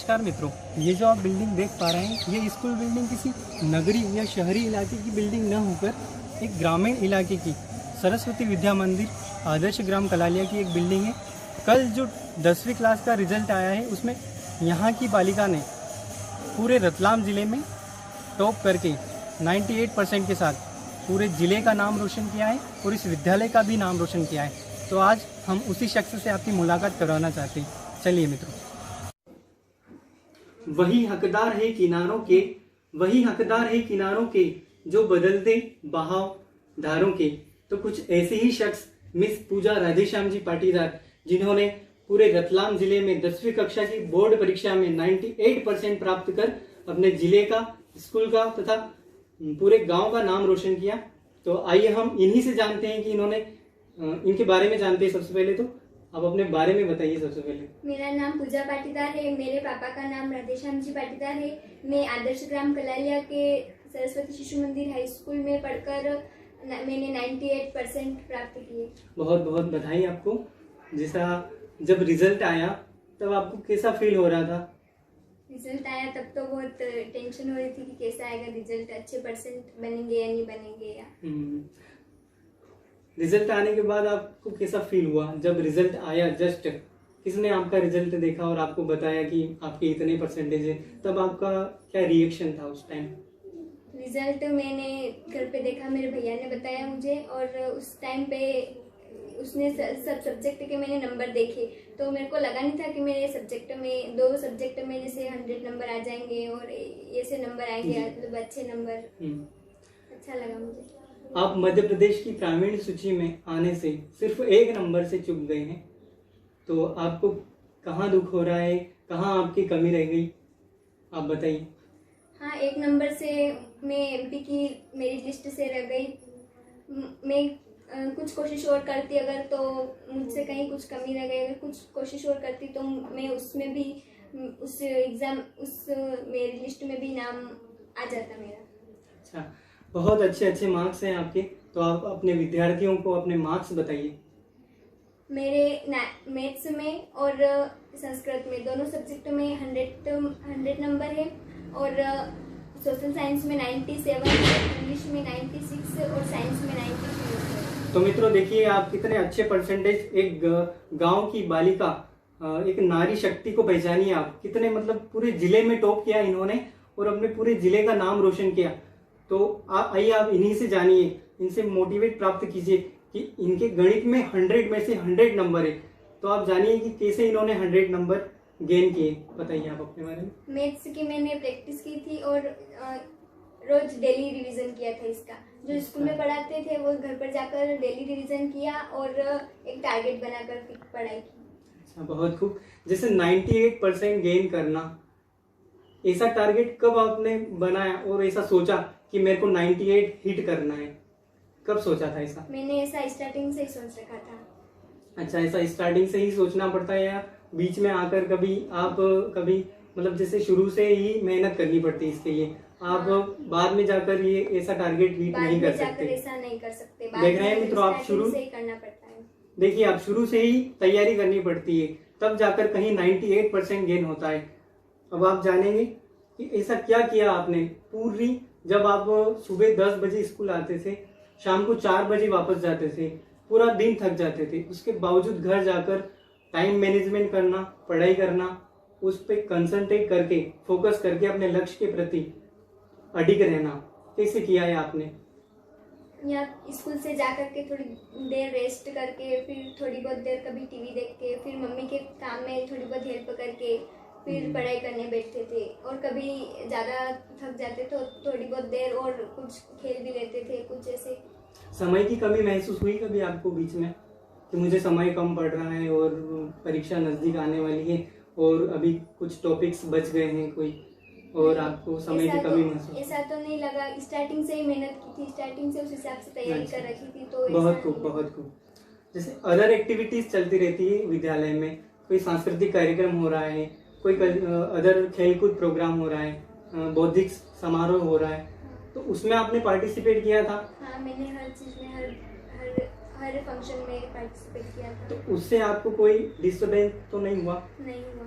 नमस्कार मित्रों, ये जो आप बिल्डिंग देख पा रहे हैं ये स्कूल बिल्डिंग किसी नगरी या शहरी इलाके की बिल्डिंग न होकर एक ग्रामीण इलाके की सरस्वती विद्या मंदिर आदर्श ग्राम कलालिया की एक बिल्डिंग है। कल जो 10वीं क्लास का रिजल्ट आया है उसमें यहाँ की बालिका ने पूरे रतलाम ज़िले में टॉप करके 98% के साथ पूरे ज़िले का नाम रोशन किया है और इस विद्यालय का भी नाम रोशन किया है। तो आज हम उसी शख्स से आपकी मुलाकात करवाना चाहते हैं। चलिए मित्रों। वही हकदार है किनारों के, वही हकदार है किनारों के, जो बदलते बहाव धारों के। तो कुछ ऐसे ही शख्स मिस पूजा राधेश्याम जी पाटीदार, जिन्होंने पूरे रतलाम जिले में 10वीं कक्षा की बोर्ड परीक्षा में 98% प्राप्त कर अपने जिले का, स्कूल का तथा पूरे गांव का नाम रोशन किया। तो आइए हम इन्हीं से जानते हैं कि इन्होंने इनके बारे में जानते हैं। सबसे पहले तो आप अपने बारे में बताइए। सबसे पहले मेरा नाम पूजा पाटीदार है, मेरे पापा का नाम राधेश्याम जी पाटीदार है। मैं आदर्श ग्राम कलालिया के सरस्वती शिशु मंदिर हाई स्कूल में पढ़कर मैंने 98% प्राप्त किए। बहुत बहुत बधाई आपको। जैसा जब रिजल्ट आया तब आपको कैसा फील हो रहा था? रिजल्ट आया तब तो बहुत टेंशन हो रही थी कि कैसा आएगा रिजल्ट, अच्छे परसेंट बनेंगे या नहीं बनेंगे या। रिजल्ट आने के बाद आपको कैसा फील हुआ? जब रिजल्ट आया, जस्ट किसने आपका रिजल्ट देखा और आपको बताया कि आपके इतने परसेंटेज है, तब आपका क्या रिएक्शन था उस टाइम? रिजल्ट मैंने घर पे देखा, मेरे भैया ने बताया मुझे, और उस टाइम पे उसने सब सब्जेक्ट के मैंने नंबर देखे तो मेरे को लगा नहीं था कि मेरे सब्जेक्ट में, 2 सब्जेक्ट में जैसे 100 नंबर आ जाएंगे और ऐसे नंबर आएंगे, मतलब अच्छे नंबर। अच्छा लगा मुझे। आप मध्य प्रदेश की प्रावीण्य सूची में आने से सिर्फ 1 नंबर से चूक गए हैं, तो आपको कहाँ दुख हो रहा है, कहाँ आपकी कमी रह गई, आप बताइए। हाँ, 1 नंबर से मैं एमपी की मेरिट लिस्ट से रह गई। मैं कुछ कोशिश और करती अगर, तो मुझसे कहीं कुछ कमी रह गई, अगर कुछ कोशिश और करती तो मैं उसमें भी, उस एग्ज़ाम, उस मेरिट लिस्ट में भी नाम आ जाता मेरा। अच्छा, बहुत अच्छे मार्क्स हैं आपके। तो आप अपने विद्यार्थियों को अपने मार्क्स बताइए। मेरे मैथ्स में और संस्कृत में, दोनों सब्जेक्ट में 100 नंबर है, और सोशल साइंस में 97, इंग्लिश में 96 और साइंस में 93 है। तो मित्रों देखिए, आप कितने अच्छे परसेंटेज, एक गांव की बालिका, एक नारी शक्ति को पहचानिए आप, कितने मतलब पूरे जिले में टॉप किया इन्होंने और अपने पूरे जिले का नाम रोशन किया। तो आप आइए, आप इन्हीं से जानिए, इनसे मोटिवेट प्राप्त कीजिए कि इनके गणित में 100 में से 100 नंबर है। तो आप जानिए कि कैसे इन्होंने 100 नंबर गेन किए। बताइए आप अपने बारे में। मैथ्स की मैंने प्रैक्टिस की थी और रोज डेली रिवीजन किया था इसका। जो स्कूल में पढ़ाते थे वो घर पर जाकर डेली रिवीजन किया और एक टारगेट बनाकर पढ़ाई की। अच्छा, बहुत खूब। जैसे 98% गेन करना, ऐसा टारगेट कब आपने बनाया और ऐसा सोचा कि मेरे को 98 हिट करना है? कब सोचा था ऐसा? मैंने ऐसा स्टार्टिंग से ही सोच रखा था। अच्छा, ऐसा स्टार्टिंग से ही सोचना पड़ता है या बीच में आकर कभी आप मतलब जैसे शुरू से ही मेहनत करनी पड़ती है इसके लिए? आप बाद में जाकर ये ऐसा टारगेट हिट नहीं कर सकते? ऐसा नहीं कर सकते। देख रहे हैं मित्रों, आप शुरू से ही करना पड़ता है। देखिए, आप शुरू से ही तैयारी करनी पड़ती है, तब जाकर कहीं 98% गेन होता है। अब आप जानेंगे कि ऐसा क्या किया आपने। पूरी, जब आप सुबह 10 बजे स्कूल आते थे, शाम को 4 बजे वापस जाते थे, पूरा दिन थक जाते थे, उसके बावजूद घर जाकर टाइम मैनेजमेंट करना, पढ़ाई करना, उस पर कंसंट्रेट करके, फोकस करके अपने लक्ष्य के प्रति अडिग रहना, कैसे किया है आपने? या स्कूल से जाकर के थोड़ी देर रेस्ट करके, फिर थोड़ी बहुत देर कभी टीवी देख के, फिर मम्मी के काम में थोड़ी बहुत हेल्प करके, फिर पढ़ाई करने बैठते थे। और कभी ज़्यादा थक जाते तो थोड़ी बहुत देर और कुछ खेल भी लेते थे, कुछ ऐसे। समय की कमी महसूस हुई कभी आपको बीच में कि मुझे समय कम पड़ रहा है और परीक्षा नजदीक आने वाली है और अभी कुछ टॉपिक्स बच गए हैं कोई, और आपको समय की कमी महसूस? ऐसा तो नहीं लगा। स्टार्टिंग से ही मेहनत की थी, स्टार्टिंग से उस हिसाब से तैयारी कर रखी थी। तो बहुत खूब। जैसे अदर एक्टिविटीज चलती रहती है विद्यालय में, कोई सांस्कृतिक कार्यक्रम हो रहा है, कोई अदर खेलकूद प्रोग्राम हो रहा है, बौद्धिक समारोह हो रहा है, तो उसमें आपने पार्टिसिपेट किया था? हाँ, मैंने हर चीज में, हर फंक्शन में पार्टिसिपेट किया था। तो उससे आपको कोई डिस्टर्बेंस तो नहीं हुआ? नहीं हुआ।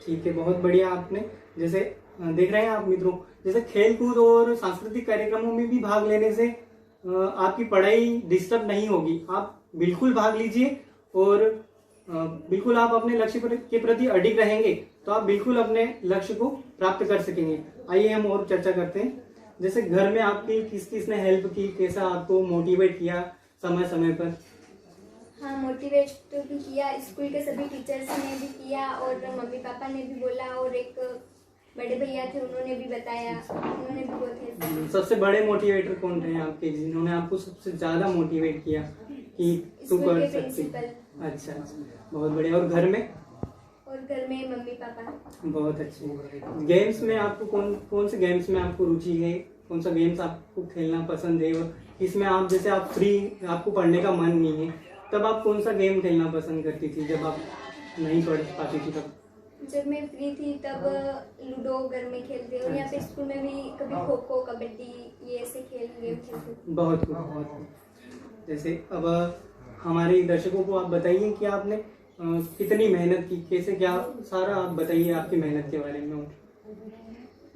ठीक है, बहुत बढ़िया। आपने जैसे देख रहे हैं आप मित्रों, जैसे खेल कूद और सांस्कृतिक कार्यक्रमों में भी भाग लेने से आपकी पढ़ाई डिस्टर्ब नहीं होगी। आप बिल्कुल भाग लीजिए और बिल्कुल आप अपने लक्ष्य के प्रति अडिग रहेंगे तो आप बिल्कुल अपने लक्ष्य को प्राप्त कर सकेंगे। आइए हम और चर्चा करते हैं। जैसे घर में आपकी किस किस ने हेल्प की, कैसा आपको मोटिवेट किया समय समय पर? हाँ, मोटिवेट तो भी किया, स्कूल के सभी टीचर्स ने भी किया और मम्मी पापा ने भी बोला और एक बड़े भैया थे उन्होंने भी बताया, उन्होंने भी बहुत हेल्प की। सबसे बड़े मोटिवेटर कौन थे आपके, जिन्होंने आपको सबसे ज्यादा मोटिवेट किया कि तू स्कूल कर के सकती? प्रिंसिपल। अच्छा, बहुत बढ़िया। और घर में? और घर में मम्मी पापा। बहुत अच्छे। गेम्स में आपको कौन से गेम्स में आपको रुचि है, कौन सा गेम्स आपको खेलना पसंद है? और इसमें आप जैसे आप फ्री, आपको पढ़ने का मन नहीं है, तब आप कौन सा गेम खेलना पसंद करती थी जब आप नहीं पढ़ पाती थी तब? जब मैं फ्री थी तब लूडो घर में खेलते और यहाँ पे स्कूल में भी कभी खो खो, कबड्डी, ये ऐसे गेम खेलते। बहुत खूब, बहुत खूब। जैसे अब हमारे दर्शकों को आप बताइए कि आपने कितनी मेहनत की, कैसे, क्या सारा आप बताइए आपकी मेहनत के बारे में।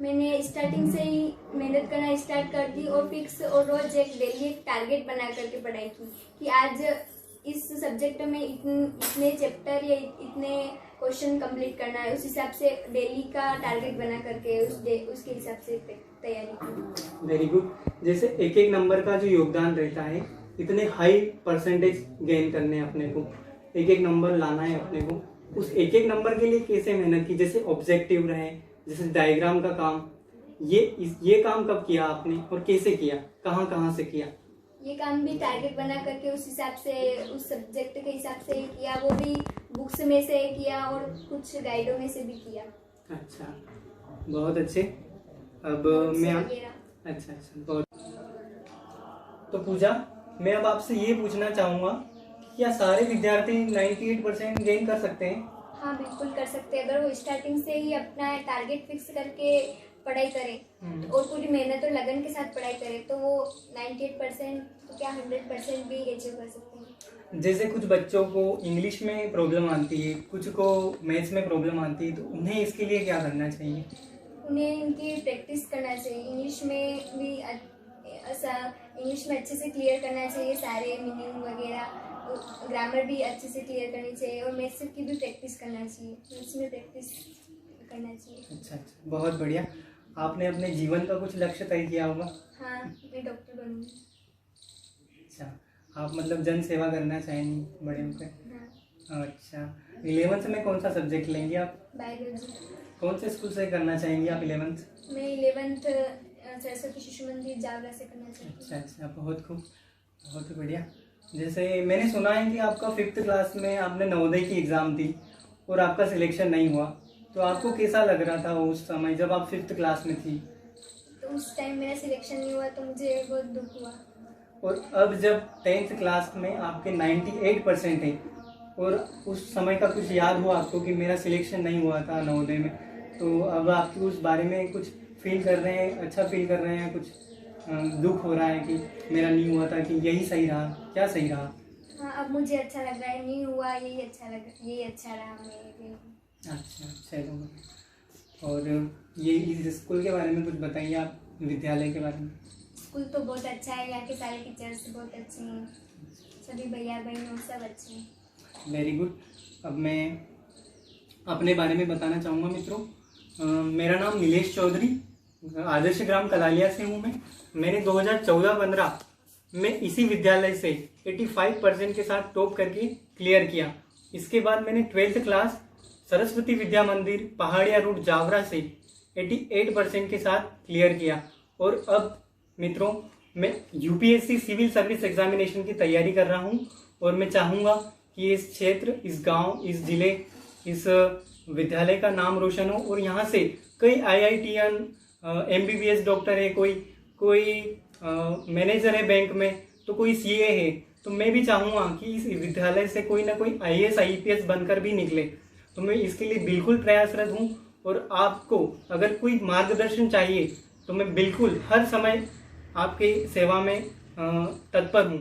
मैंने स्टार्टिंग से ही मेहनत करना स्टार्ट कर दी और फिक्स और रोज एक डेली एक टारगेट बना करके पढ़ाई की कि आज इस सब्जेक्ट में इतने चैप्टर या इतने क्वेश्चन कंप्लीट करना है। उस हिसाब से डेली का टारगेट बना करके उसके हिसाब से तैयारी की। Very good. जैसे एक एक नंबर का जो योगदान रहता है, इतने हाई परसेंटेज गेन करने अपने को, एक एक नंबर लाना है अपने को, उस एक एक नंबर के लिए कैसे मेहनत की? जैसे ऑब्जेक्टिव रहे, जैसे डायग्राम का काम, ये काम कब किया आपने और कैसे किया, कहाँ कहाँ से किया? ये काम भी टारगेट बना करके उस हिसाब से, उस सब्जेक्ट के हिसाब से किया, वो भी बुक्स में से किया और कुछ गाइडों में से भी किया। अच्छा, बहुत अच्छे। अब मैं अच्छा, बहुत। तो पूजा, मैं अब आपसे ये पूछना चाहूँगा, क्या सारे विद्यार्थी 98% गेन कर सकते हैं? हाँ, बिल्कुल कर सकते हैं। अगर वो स्टार्टिंग से ही अपना टारगेट फिक्स करके पढ़ाई करें और पूरी मेहनत और लगन के साथ पढ़ाई करें तो वो 98% तो क्या 100% भी अचीव कर सकते हैं। जैसे कुछ बच्चों को इंग्लिश में प्रॉब्लम आती है, कुछ को मैथ्स में प्रॉब्लम आती है, तो उन्हें इसके लिए क्या करना चाहिए? उन्हें इनकी प्रैक्टिस करना चाहिए। इंग्लिश में भी इंग्लिश में अच्छे से क्लियर करना चाहिए, सारे मीनिंग वगैरह, ग्रामर भी अच्छे से क्लियर करनी चाहिए और मैथ्स की भी प्रैक्टिस करना चाहिए। मैथ्स में प्रैक्टिस करना चाहिए। अच्छा, बहुत बढ़िया। आपने अपने जीवन का कुछ लक्ष्य तय किया होगा? हाँ, मैं डॉक्टर बनूंगी। अच्छा, आप मतलब जन सेवा करना चाहेंगी बड़े होकर? हाँ। अच्छा, 11th में कौन सा सब्जेक्ट लेंगे आप? बायोलॉजी। कौन से स्कूल से करना चाहेंगी आप 11th? मैं 11th सरस्वती शिशु मंदिर जावरा से करना चाहती हूँ। अच्छा, बहुत खूब, बहुत बढ़िया। जैसे मैंने सुना है कि आपका 5th क्लास में आपने नवोदय की एग्ज़ाम दी और आपका सिलेक्शन नहीं हुआ, तो आपको कैसा लग रहा था उस समय जब आप 5th क्लास में थी? तो उस टाइम मेरा सिलेक्शन नहीं हुआ तो मुझे बहुत दुख हुआ। और अब जब 10th क्लास में आपके 98% है और उस समय का कुछ याद हुआ आपको कि मेरा सिलेक्शन नहीं हुआ था नवोदय में, तो अब आपकी उस बारे में कुछ फील कर रहे हैं, अच्छा फील कर रहे हैं, कुछ दुख हो रहा है कि मेरा नहीं हुआ था, कि यही सही रहा, क्या सही रहा? हाँ, अब मुझे अच्छा लग रहा है, नहीं हुआ यही अच्छा रहा मेरे लिए। अच्छा, चलो। और ये इस स्कूल के बारे में कुछ बताइए आप, विद्यालय के बारे में। स्कूल तो बहुत अच्छा है, यहाँ के सारे टीचर्स बहुत अच्छे हैं, सभी भैया बहनों सब अच्छे हैं। Very good. अब मैं अपने बारे में बताना चाहूँगा मित्रों। मेरा नाम नीलेश चौधरी, आदर्श ग्राम कलालिया से हूँ मैं। मैंने 2014-15 में इसी विद्यालय से 85% के साथ टॉप करके क्लियर किया। इसके बाद मैंने 12th क्लास सरस्वती विद्या मंदिर पहाड़िया रोड जावरा से 88% के साथ क्लियर किया। और अब मित्रों, मैं यूपीएससी सिविल सर्विस एग्जामिनेशन की तैयारी कर रहा हूं और मैं चाहूँगा कि इस क्षेत्र, इस गांव, इस जिले, इस विद्यालय का नाम रोशन हो और यहाँ से कई IITian, MBBS डॉक्टर है, कोई मैनेजर है बैंक में, तो कोई CA है। तो मैं भी चाहूँगा कि इस विद्यालय से कोई ना कोई IAS IPS बनकर भी निकले। तो मैं इसके लिए बिल्कुल प्रयासरत हूँ और आपको अगर कोई मार्गदर्शन चाहिए तो मैं बिल्कुल हर समय आपकी सेवा में तत्पर हूँ।